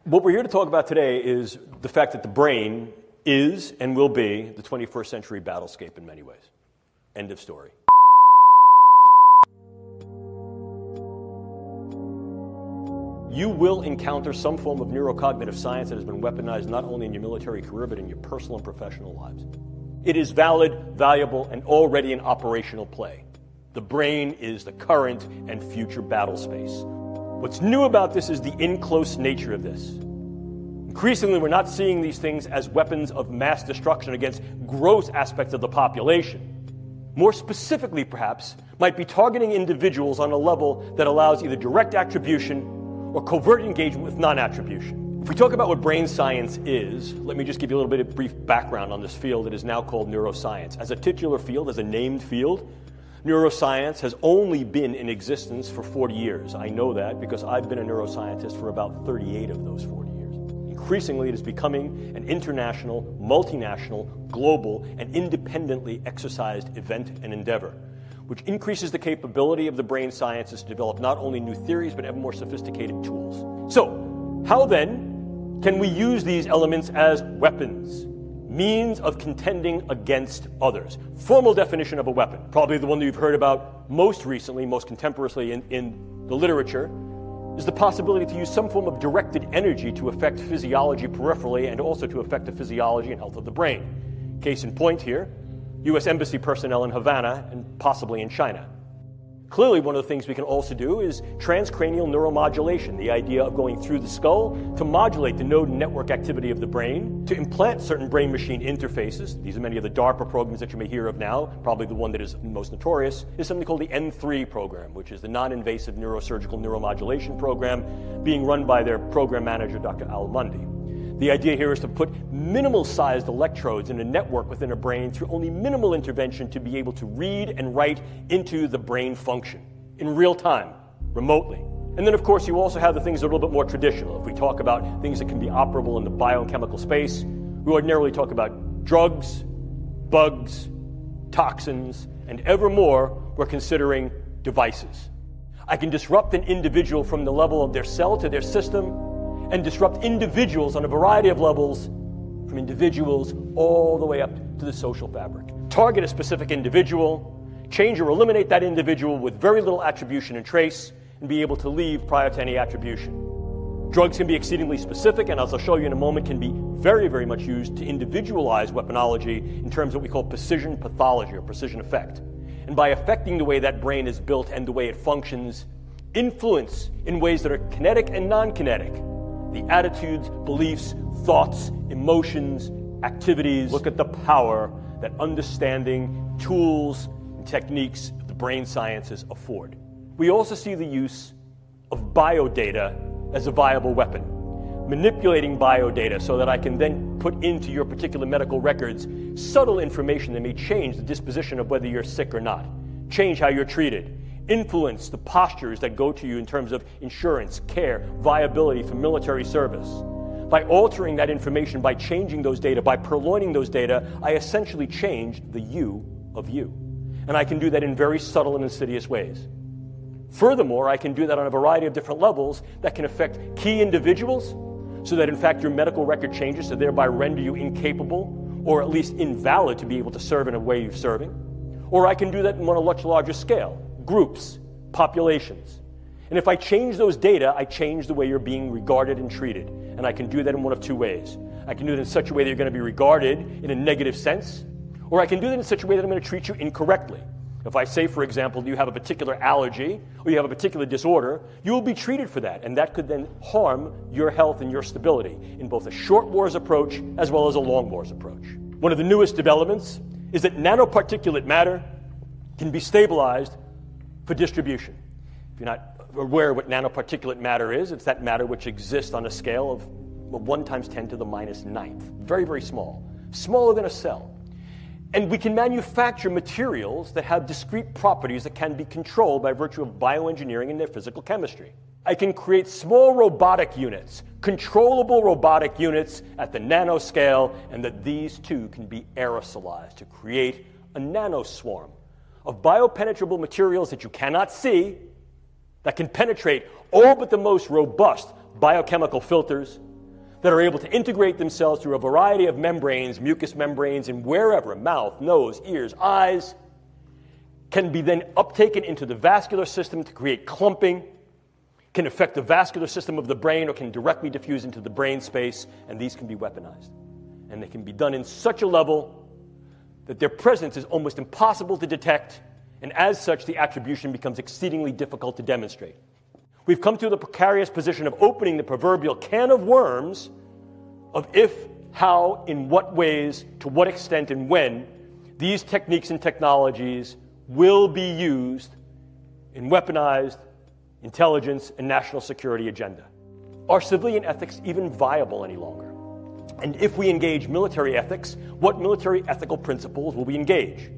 What we're here to talk about today is the fact that the brain is and will be the 21st century battlescape in many ways. End of story. You will encounter some form of neurocognitive science that has been weaponized not only in your military career, but in your personal and professional lives. It is valid, valuable, and already in operational play. The brain is the current and future battle space. What's new about this is the in-close nature of this. Increasingly, we're not seeing these things as weapons of mass destruction against gross aspects of the population. More specifically, perhaps, might be targeting individuals on a level that allows either direct attribution or covert engagement with non-attribution. If we talk about what brain science is, let me just give you a little bit of brief background on this field that is now called neuroscience. As a titular field, as a named field, neuroscience has only been in existence for 40 years. I know that because I've been a neuroscientist for about 38 of those 40 years. Increasingly, it is becoming an international, multinational, global, and independently exercised event and endeavor, which increases the capability of the brain sciences to develop not only new theories, but ever more sophisticated tools. So, how then can we use these elements as weapons? Means of contending against others. Formal definition of a weapon, probably the one that you've heard about most recently, most contemporaneously in the literature, is the possibility to use some form of directed energy to affect physiology peripherally and also to affect the physiology and health of the brain. Case in point here, U.S. Embassy personnel in Havana and possibly in China. Clearly, one of the things we can also do is transcranial neuromodulation, the idea of going through the skull to modulate the node and network activity of the brain, to implant certain brain-machine interfaces. These are many of the DARPA programs that you may hear of now. Probably the one that is most notorious is something called the N3 program, which is the non-invasive neurosurgical neuromodulation program being run by their program manager, Dr. Al Mundi. The idea here is to put minimal-sized electrodes in a network within a brain through only minimal intervention to be able to read and write into the brain function in real time, remotely. And then, of course, you also have the things that are a little bit more traditional. If we talk about things that can be operable in the biochemical space, we ordinarily talk about drugs, bugs, toxins, and ever more, we're considering devices. I can disrupt an individual from the level of their cell to their system, and disrupt individuals on a variety of levels, from individuals all the way up to the social fabric. Target a specific individual, change or eliminate that individual with very little attribution and trace, and be able to leave prior to any attribution. Drugs can be exceedingly specific, and as I'll show you in a moment, can be very, very much used to individualize weaponology in terms of what we call precision pathology or precision effect. And by affecting the way that brain is built and the way it functions, influence in ways that are kinetic and non-kinetic, the attitudes, beliefs, thoughts, emotions, activities. Look at the power that understanding, tools, and techniques of the brain sciences afford. We also see the use of biodata as a viable weapon. Manipulating biodata so that I can then put into your particular medical records subtle information that may change the disposition of whether you're sick or not, change how you're treated, influence the postures that go to you in terms of insurance, care, viability for military service. By altering that information, by changing those data, by purloining those data, I essentially change the you of you. And I can do that in very subtle and insidious ways. Furthermore, I can do that on a variety of different levels that can affect key individuals so that in fact your medical record changes to thereby render you incapable or at least invalid to be able to serve in a way you're serving. Or I can do that on a much larger scale. Groups, populations. And if I change those data, I change the way you're being regarded and treated. And I can do that in one of two ways. I can do it in such a way that you're going to be regarded in a negative sense, or I can do that in such a way that I'm going to treat you incorrectly. If I say, for example, you have a particular allergy or you have a particular disorder, you will be treated for that, and that could then harm your health and your stability in both a short wars approach as well as a long wars approach. One of the newest developments is that nanoparticulate matter can be stabilized for distribution. If you're not aware of what nanoparticulate matter is, it's that matter which exists on a scale of 1 × 10⁹ Very, very small. Smaller than a cell. And we can manufacture materials that have discrete properties that can be controlled by virtue of bioengineering and their physical chemistry. I can create small robotic units, controllable robotic units at the nanoscale, and that these too can be aerosolized to create a nanoswarm of biopenetrable materials that you cannot see, that can penetrate all but the most robust biochemical filters, that are able to integrate themselves through a variety of membranes, mucous membranes, and wherever, mouth, nose, ears, eyes, can be then uptaken into the vascular system to create clumping, can affect the vascular system of the brain, or can directly diffuse into the brain space, and these can be weaponized. And they can be done in such a level that their presence is almost impossible to detect, and as such, the attribution becomes exceedingly difficult to demonstrate. We've come to the precarious position of opening the proverbial can of worms of if, how, in what ways, to what extent, and when these techniques and technologies will be used in weaponized intelligence and national security agenda. Are civilian ethics even viable any longer? And if we engage military ethics, what military ethical principles will we engage?